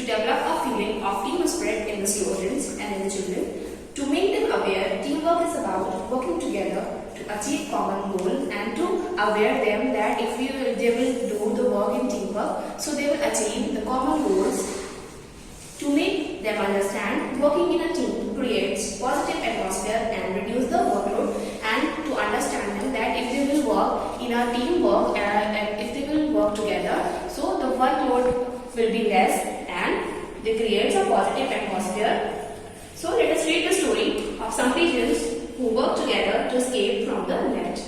develop a feeling of team spirit in the students and in the children, to make them aware teamwork is about working together to achieve common goal, and to aware them that if they will do the work in teamwork, so they will achieve the common goals. To make them understand working in a team creates positive atmosphere and reduce the workload, and to understand them that if they will work in a teamwork and if they will work together, so the workload will be less and they create a positive atmosphere. So let us read the story of some pigeons who work together to escape from the net.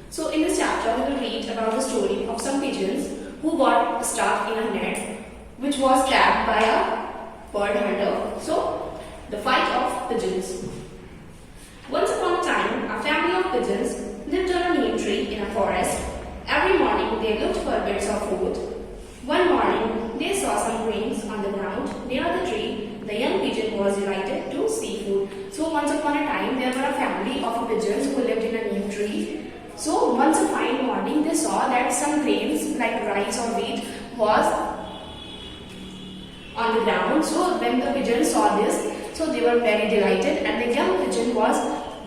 So in this chapter we will read about the story of some pigeons who got stuck in a net which was trapped by a bird hunter. So the fight of pigeons. Once upon a time, a family of pigeons lived on a neem tree in a forest. Every morning they looked for bits of food. One morning they saw some grains on the ground near the tree. The young pigeon was delighted to see food. So once upon a time there were a family of pigeons who lived in a neem tree. So once a fine morning they saw that some grains like rice or wheat was on the ground. So when the pigeons saw this, so they were very delighted, and the young pigeon was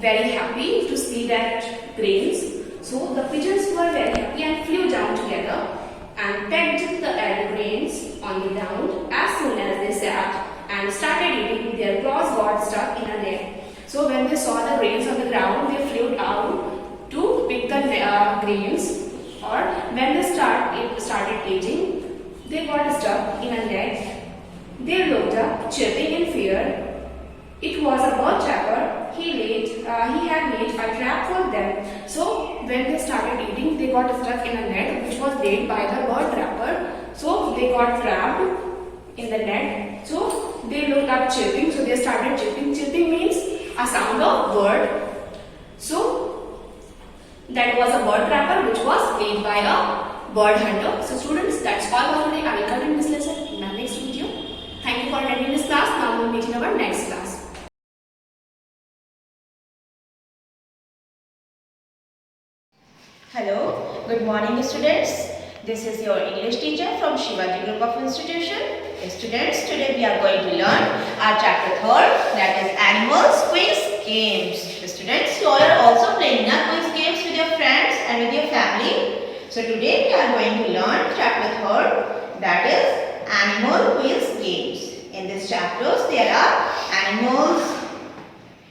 very happy to see that grains. So the pigeons were very happy and flew down together and pecked the grains on the ground. As soon as they sat and started eating, their claws got stuck in a net. So when they saw the grains on the ground, they flew down to pick the grains, or when they started eating, they got stuck in a net. They looked up, chirping in fear. It was a bird trapper. He had made a trap for them. So when they started eating, they got stuck in a net which was laid by the bird trapper. So they got trapped in the net. So they looked up, chirping. So they started chirping. Chirping means a sound of bird. So that was a bird trapper which was laid by a bird hunter. So students, that's all for today. I will continue this lesson in my next video. Thank you for attending this class. Now we will meet in our next class. Hello, good morning students. This is your English teacher from Shivaji Group of Institution. Students, today we are going to learn our chapter 3rd, that is Animals Quiz Games. Students, you all are also playing quiz games with your friends and with your family. So today we are going to learn chapter 3rd, that is Animal Quiz Games. In this chapter, there are animals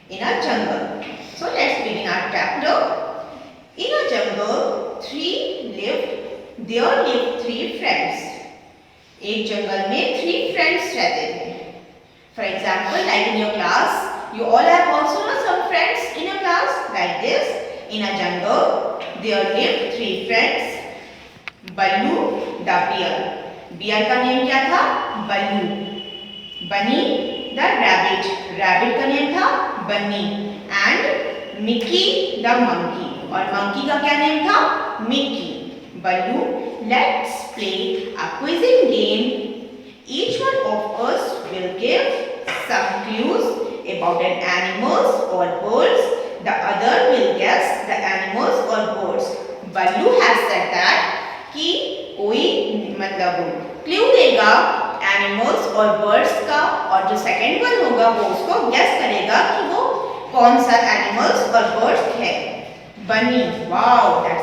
in a jungle. So let's begin our chapter. In a jungle, there lived 3 friends. एक जंगल में 3 friends रहते थे. For example, like in your class, you all have also some friends in your class like this. In a jungle, there lived 3 friends. Ballu the bear. Bear का name क्या था? बल्लू. Bunny the rabbit. Rabbit का name था Bunny. And Mickey the monkey. और monkey का क्या name था? Mickey. Ballu, let's play a quizzing game. Each one of us will give some clues about an animals or birds. The other will guess the animals or birds. Ballu has said that कि कोई मतलब clue देगा animals और birds का, और जो second one होगा वो उसको गेस करेगा कि वो कौन सा एनिमल्स और बर्ड्स है. बनी, वाओ, दैट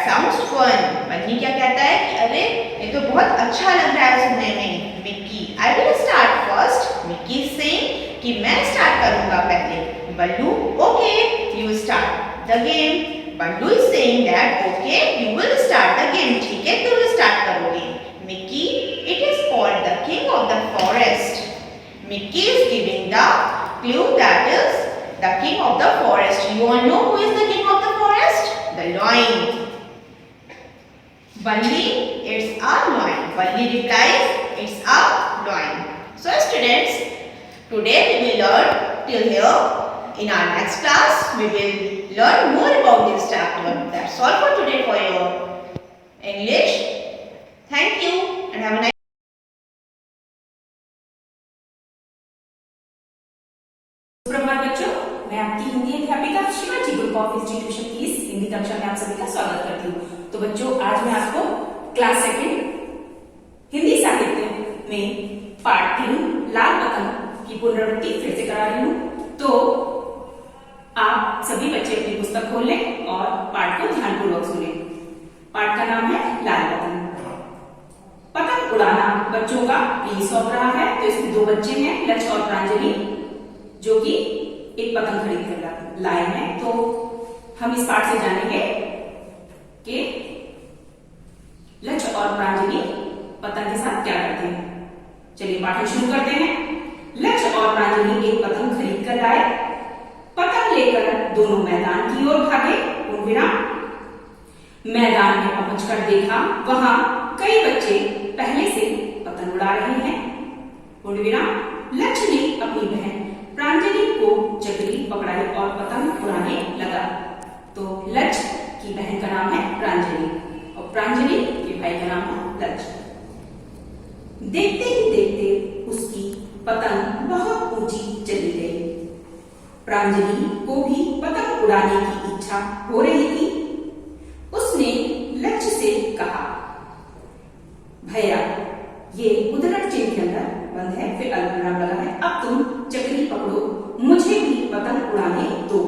साउंड्स फन. बनी क्या कहता है कि अरे ये तो बहुत अच्छा लग रहा है सुनने में. Mickey, I will start first. Mickey saying कि मैं स्टार्ट करूंगा पहले. Ballu, okay, you start the game. Ballu is saying that okay, you will start the game. ठीक है, तुम स्टार्ट करोगे. Mickey, it is called the king of the forest. Mickey is giving the clue that is the king of the forest. You all know who is the king of the forest? The lion. Balli, it's a lion. Balli replies, it's a lion. So students, today we will learn till here. In our next class, we will learn more about this chapter. That's all for today for your English. Thank you and have a nice सुप्रभात बच्चों, मैं आपकी हिंदी अध्यापिका Shivaji group of institution की इस हिंदी कक्षा में आप सभी का स्वागत करती हूँ. तो बच्चों, आज मैं आपको क्लास 2 हिंदी साहित्य में पार्ट 3 लाल पतंग की पुनरावृत्ति फिर से करा रही हूँ। तो आप सभी बच्चे अपनी पुस्तक खोल लें और पाठ को ध्यानपूर्वक सुनें। पाठ का नाम है लाल पतंग। पतंग उड़ाना बच्चों का प्रिय शौक रहा है। तो इसमें दो बच्चे हैं, लक्ष्य और प्रांजलि, जो कि एक पतंग खरीद कर लाए हैं। तो हम इस पाठ से जानेंगे कि लक्ष्य और प्रांजलि पतंग के साथ क्या करते हैं। चलिए पाठ शुरू करते हैं। लक्ष्य और प्रांजलि एक पतंग खरीद कर लाए। पतंग लेकर दोनों मैदान की ओर भागे। मैदान में पहुंचकर देखा वहां कई बच्चे पहले से पतंग उड़ा रहे हैं। लक्ष्य ने अपनी बहन प्रांजलि को चक्री पकड़ाई और पतंग उड़ाने लगा। तो लक्ष्य की बहन का नाम है प्रांजलि और प्रांजलि के भाई का नाम है लक्ष्य। देखते ही देखते उसकी पतंग बहुत ऊंची चली गई। प्रांजलि को भी पतंग उड़ाने की इच्छा हो रही थी। उसने लक्ष्य से कहा, भैया ये उद्धरण चिन्ह के अंदर बंद है, फिर अल्पविराम लगा है, अब तुम चक्री पकड़ो, मुझे भी पतंग उड़ाने दो।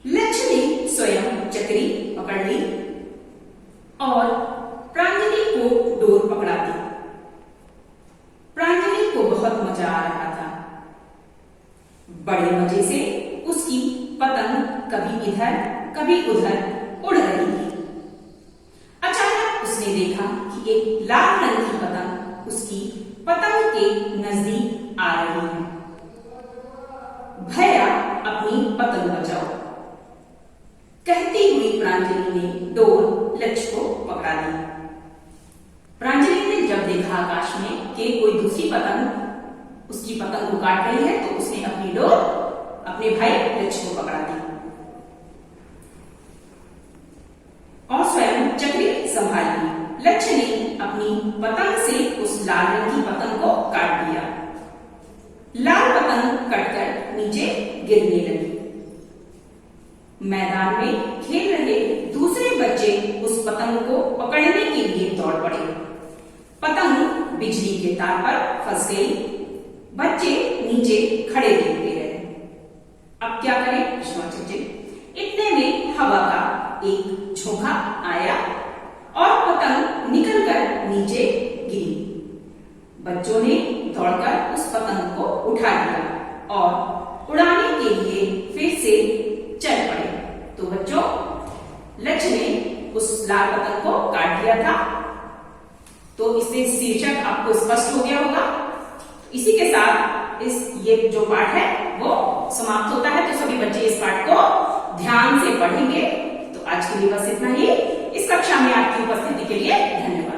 लक्ष्य ने स्वयं चक्री पकड़ ली और प्रांजलि को डोर पकड़ा दी। प्रांजलि को बहुत मजा आ रहा था। बड़े मजे से उसकी पतंग कभी इधर कभी उधर उड़ रही थी। अचानक उसने देखा कि एक लाल रंग की पतंग उसकी पतंग के नजदीक आ रही है। भैया अपनी पतंग बचाओ, कहती हुई प्रांजलि ने डोर लक्ष्य को पकड़ा दी। प्रांजलि ने जब देखा आकाश में कि कोई दूसरी पतंग उसकी पतंग को काट रही है, तो उसने अपनी डोर अपने भाई लक्ष्य को पकड़ा दी और स्वयं चक्री संभाली। लक्ष्य ने अपनी पतंग से उस लाल रंग की पतंग को काट दिया। लाल पतंग कटकर नीचे गिरने लगी। मैदान में खेल रहे दूसरे बच्चे उस पतंग को पकड़ने के लिए दौड़ पड़े। पतंग बिजली के तार पर फंस गई। बच्चे नीचे खड़े देखते रहे। अब क्या करें? इतने में हवा का एक झोंका आया और पतंग निकलकर नीचे गिरी। बच्चों ने दौड़कर उस पतंग को उठा लिया और उड़ाने के लिए फिर से चल पड़े। तो बच्चों, लक्ष्य ने उस लाल पतंग को काट दिया था। तो इससे शीर्षक आपको स्पष्ट हो गया होगा। इसी के साथ ये जो पाठ है वो समाप्त होता है। तो सभी बच्चे इस पाठ को ध्यान से पढ़ेंगे। तो आज के लिए बस इतना ही। इस कक्षा में आपकी उपस्थिति के लिए धन्यवाद।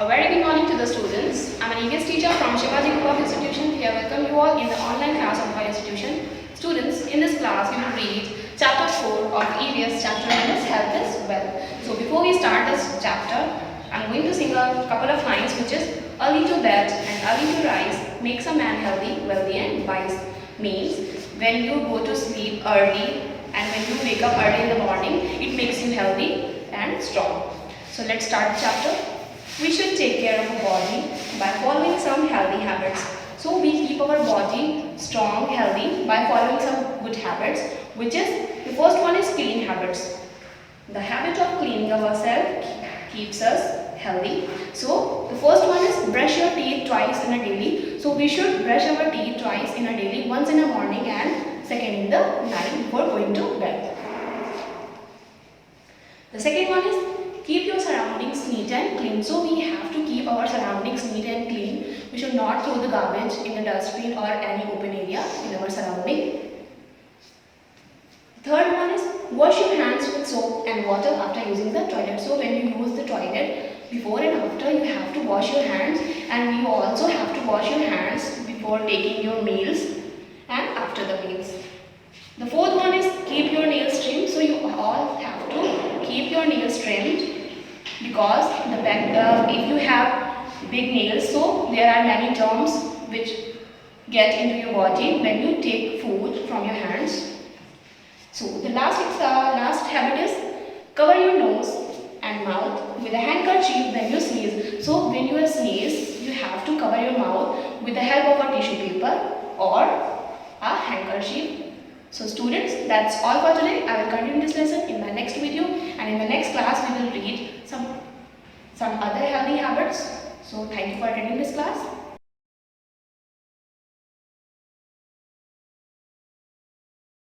A very good morning to the students. I am an EVS teacher from Shivaji Group of Institution. Here welcome you all in the online class of our institution. Students, in this class we will read chapter 4 of EVS. Chapter name is Health is Wealth. So before we start this chapter, I am going to sing a couple of lines, which is early to bed and early to rise makes a man healthy, wealthy and wise. Means when you go to sleep early and when you wake up early in the morning, it makes you healthy and strong. So let's start the chapter. We should take care of our body by following some healthy habits. So we keep our body strong, healthy by following some good habits, which is, the first one is clean habits. The habit of cleaning ourselves keeps us healthy. So the first one is brush your teeth twice in a daily. So we should brush our teeth twice in a daily, once in the morning and second in the night before going to bed. The second one is keep your surroundings neat and clean. So we have to keep our surroundings neat and clean. We should not throw the garbage in the dustbin or any open area in our surrounding. Third one is wash your hands with soap and water after using the toilet. So when you use the toilet, before and after you have to wash your hands, and you also have to wash your hands before taking your meals and after the meals. The fourth one is keep your nails trimmed. So you all have to keep your nails trimmed because if you have big nails, so there are many germs which get into your body when you take food from your hands. So the last habit is cover your nose and mouth with a handkerchief when you sneeze. So when you sneeze, you have to cover your mouth with the help of a tissue paper or a handkerchief. So students, that's all for today. I will continue this lesson in my next video, and in the next class we will read some other healthy habits. So thank you for attending this class.